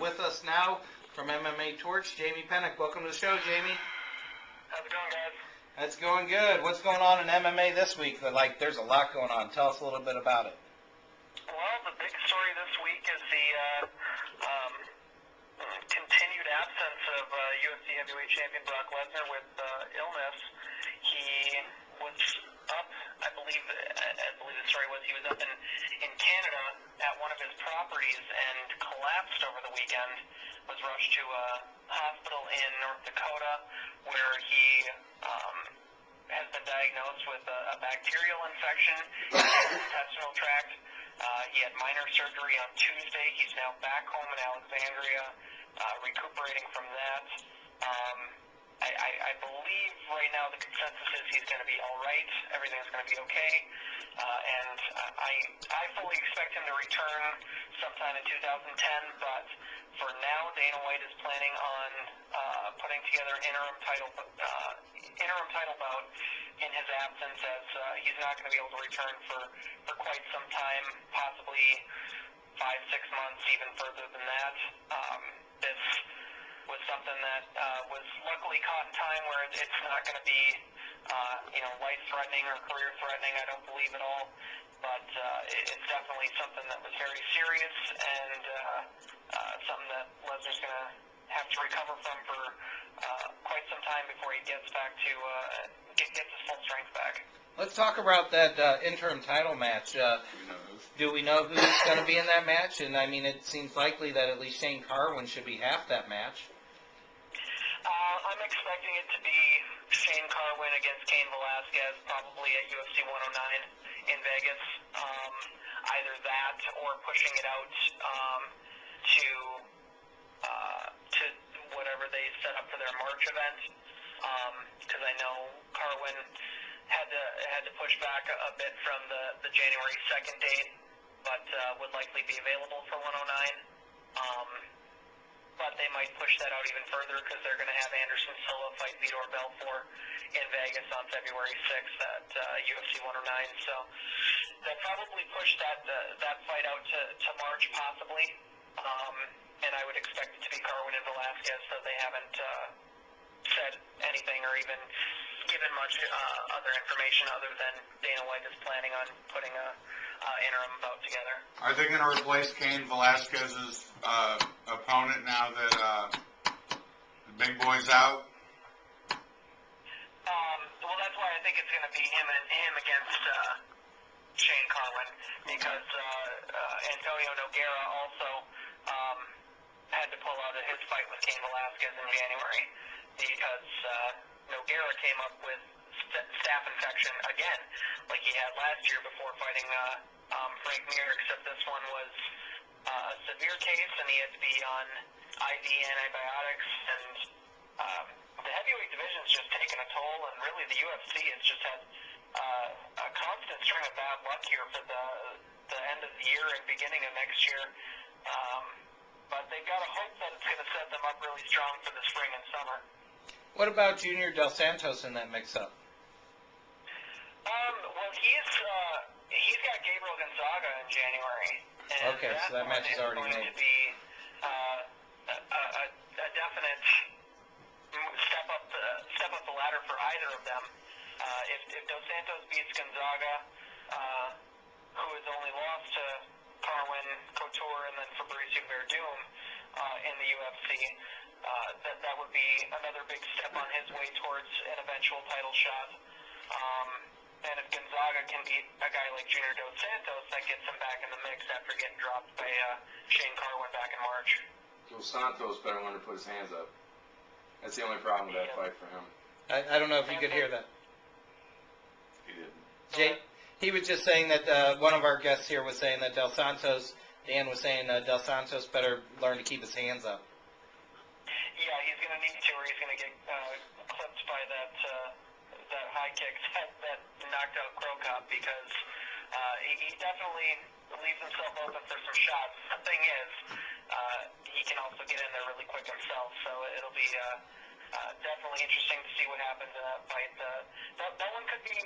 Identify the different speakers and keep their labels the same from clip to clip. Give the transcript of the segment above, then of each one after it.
Speaker 1: With us now from MMA Torch, Jamie Penicks. Welcome to the show, Jamie.
Speaker 2: How's it going, guys?
Speaker 1: It's going good. What's going on in MMA this week? There's a lot going on. Tell us a little bit about it.
Speaker 2: Well, the big story this week is the continued absence of UFC heavyweight champion Brock Lesnar with illness. He was up, I believe the story was he was up in Canada at one of his properties and collapsed over the weekend, was rushed to a hospital in North Dakota where he has been diagnosed with a bacterial infection in his intestinal tract. He had minor surgery on Tuesday. He's now back home in Alexandria, recuperating from that. I believe right now the consensus is he's going to be all right. Everything's going to be okay. And I fully expect him to return sometime in 2010. But for now, Dana White is planning on putting together an interim title bout in his absence, as he's not going to be able to return for quite some time, possibly 5-6 months, even further than that. This was something that was luckily caught in time where it's not going to be life-threatening or career-threatening, I don't believe at all. But it's definitely something that was very serious and something that Lesnar's going to have to recover from for quite some time before he gets back to gets his full strength back.
Speaker 1: Let's talk about that interim title match. Do we know who's going to be in that match? And I mean, it seems likely that at least Shane Carwin should be half that match.
Speaker 2: I'm expecting it to be Shane Carwin against Cain Velasquez, probably at UFC 109 in Vegas. Either that or pushing it out to whatever they set up for their March event. Because I know Carwin had to push back a bit from the January 2nd date, but would likely be available for 109. But they might push that out even further because they're going to have Anderson Silva fight Vitor Belfort in Vegas on February 6th at UFC 109. So they'll probably push that fight out to March, possibly. And I would expect it to be Carwin and Velasquez, so they haven't said anything or even given much other information other than Dana White is planning on putting a interim bout together.
Speaker 3: Are they going to replace Cain Velasquez's opponent now that the big boy's out?
Speaker 2: Well, that's why I think it's going to be him against Shane Carwin, because Antonio Nogueira also had to pull out of his fight with Cain Velasquez in January because Nogueira came up with staph infection again, like he had last year before fighting Frank Mir, except this one was a severe case and he had to be on IV antibiotics, and the heavyweight division's just taken a toll, and really the UFC has just had a constant string of bad luck here for the end of the year and beginning of next year. But they've got to hope that it's going to set them up really strong for the spring and summer.
Speaker 1: What about Junior Dos Santos in that mix-up?
Speaker 2: Well, he's got Gabriel Gonzaga in January. And
Speaker 1: okay, so that match is already made.
Speaker 2: Going to be a definite step up the ladder for either of them. If Dos Santos beats Gonzaga, who has only lost to Carwin, Couture, and then Fabricio Verdum in the UFC, that would be another big step on his way towards an eventual title shot. And if Gonzaga can beat a guy like Junior Dos Santos, that gets him back in the mix after getting dropped by Shane Carwin back in March.
Speaker 4: Dos Santos better learn to put his hands up. That's the only problem with that fight for him.
Speaker 1: I don't know if you could hear that.
Speaker 4: He didn't.
Speaker 1: Jay, he was just saying that one of our guests here was saying that Dan was saying Dos Santos better learn to keep his hands up.
Speaker 2: Yeah, he's going to need to, or he's going to get clipped by that high kick that knocked out Crow Cop, because he definitely leaves himself open for some shots. The thing is, he can also get in there really quick himself, so it'll be definitely interesting to see what happens in that fight. That one could be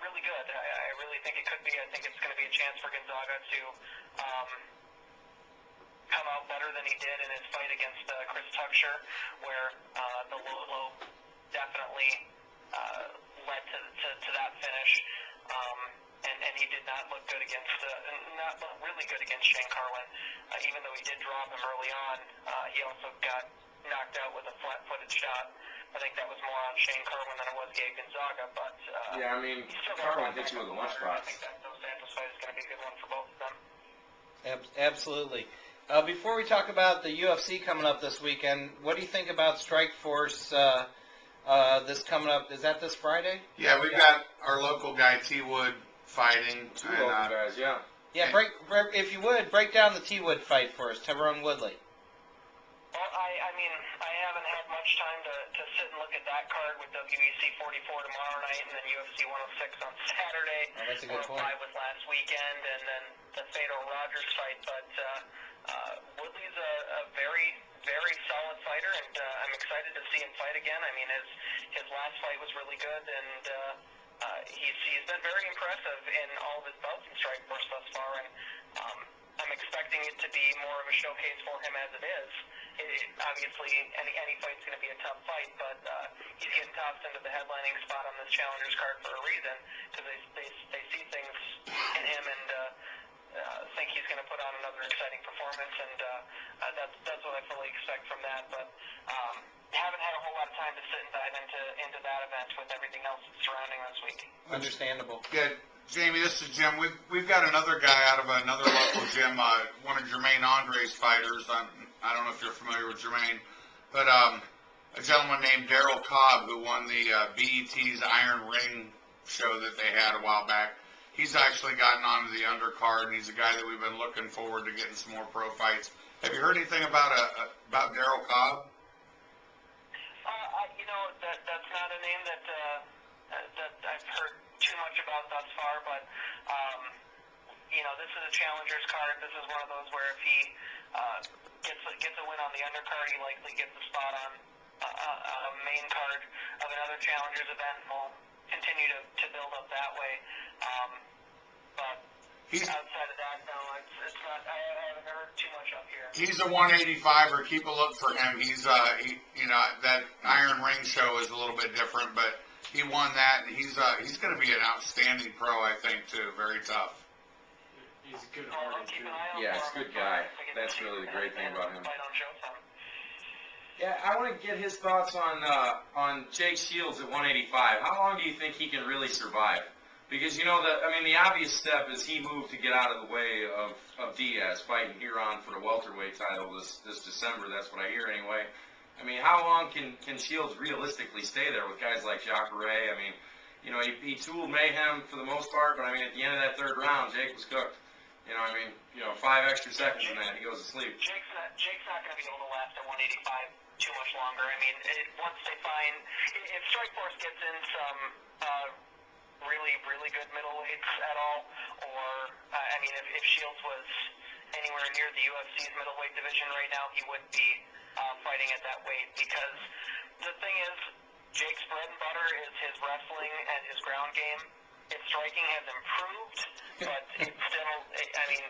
Speaker 2: really good. I really think it could be. I think it's going to be a chance for Gonzaga to come out better than he did in his fight against Chris Tucksher, where the low blow definitely led to that finish. And he did not look good against, not look really good against Shane Carwin. Even though he did drop him early on, he also got knocked out with a flat-footed shot. I think that was more on Shane Carwin than it was Gabe Gonzaga, but
Speaker 4: yeah, I mean, Carwin hits you with a lunchbox.
Speaker 2: I think that those Santos fight is going to be a good one for both of them.
Speaker 1: Absolutely. Before we talk about the UFC coming up this weekend, what do you think about Strikeforce this coming up? Is that this Friday?
Speaker 3: Yeah, we've got our local guy T Wood fighting.
Speaker 4: Two local guys, yeah.
Speaker 1: Yeah, if you would, break down the T Wood fight for us, Tyrone Woodley.
Speaker 2: Well, I mean, I haven't had much time to sit and look at that card with WEC 44 tomorrow night and then UFC 106 on Saturday.
Speaker 1: Oh, that's a good point.
Speaker 2: 105 was last weekend, and then the Fedor Rogers fight. But Woodley's a very, very solid fighter, and I'm excited to see him fight again. I mean, his last fight was really good, and he's been very impressive in all of his bouts in Strikeforce thus far, and I'm expecting it to be more of a showcase for him as it is. Obviously, any fight's going to be a tough fight, but he's getting tossed into the headlining spot on this Challengers card for a reason, because they see things in him and think he's going to put on another exciting performance, and that's what I fully expect from that. But haven't had a whole lot of time to sit and dive into that event with everything else surrounding this week.
Speaker 1: Understandable.
Speaker 3: Good. Jamie, this is Jim. We've got another guy out of another local gym, one of Jermaine Andre's fighters. I don't know if you're familiar with Jermaine, but a gentleman named Daryl Cobb, who won the BET's Iron Ring show that they had a while back. He's actually gotten onto the undercard, and he's a guy that we've been looking forward to getting some more pro fights. Have you heard anything about Daryl Cobb?
Speaker 2: You know, that's not a name that I've heard too much about thus far, but you know, this is a Challengers card. This is one of those where if he gets a win on the undercard, he likely gets a spot on a main card of another Challengers event, and will continue to build up that way. But outside of that, no, it's not. I haven't heard too much up here.
Speaker 3: He's a 185er. Keep a look for him. He's you know, that Iron Ring show is a little bit different, but he won that, and he's going to be an outstanding pro, I think, too. Very tough.
Speaker 5: He's a good hearted too.
Speaker 4: Yeah, he's a good guy. That's really the great thing about him.
Speaker 2: Yeah,
Speaker 4: I want to get his thoughts on Jake Shields at 185. How long do you think he can really survive? Because, you know, the obvious step is he moved to get out of the way of Diaz fighting Huron for the welterweight title this December. That's what I hear anyway. I mean, how long can Shields realistically stay there with guys like Jacare? I mean, you know, he tooled Mayhem for the most part, but I mean, at the end of that third round, Jake was cooked. You know, I mean, 5 extra seconds in that, he goes to sleep.
Speaker 2: Jake's not going to be able to last at 185 too much longer. I mean, once they find, if Strikeforce gets in some really, really good middleweights at all, or, I mean, if Shields was anywhere near the UFC's middleweight division right now, he would be fighting at that weight, because the thing is, Jake's bread and butter is his wrestling and his ground game. His striking has improved, but it's still, I mean,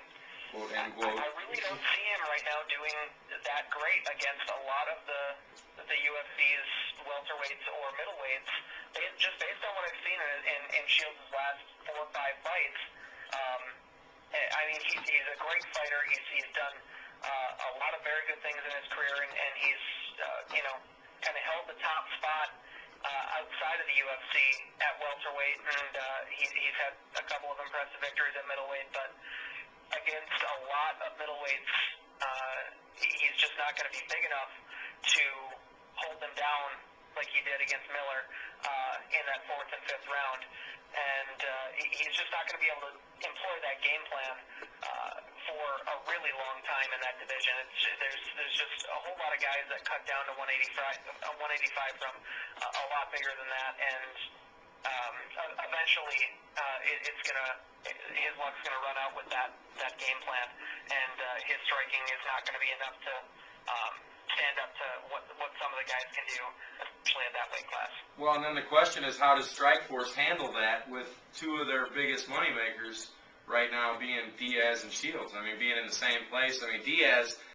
Speaker 2: I really don't see him right now doing that great against a lot of the UFC's welterweights or middleweights. Just based on what I've seen in Shields' last 4 or 5 fights, I mean, he's a great fighter. He's done a lot of very good things in his career, and he's, you know, kind of held the top spot outside of the UFC at welterweight, and he's had a couple of impressive victories at middleweight, but against a lot of middleweights, he's just not going to be big enough to hold them down like he did against Miller in that 4th and 5th round, and he's just not going to be able to employ that game plan for a really long time in that division. There's just a whole lot of guys that cut down to 185 from a lot bigger than that, and eventually his luck's gonna run out with that game plan, and his striking is not going to be enough to stand up to what some of the guys can do, especially at that weight class.
Speaker 4: Well, and then the question is, how does Strikeforce handle that with 2 of their biggest moneymakers right now being Diaz and Shields? I mean, being in the same place. I mean, Diaz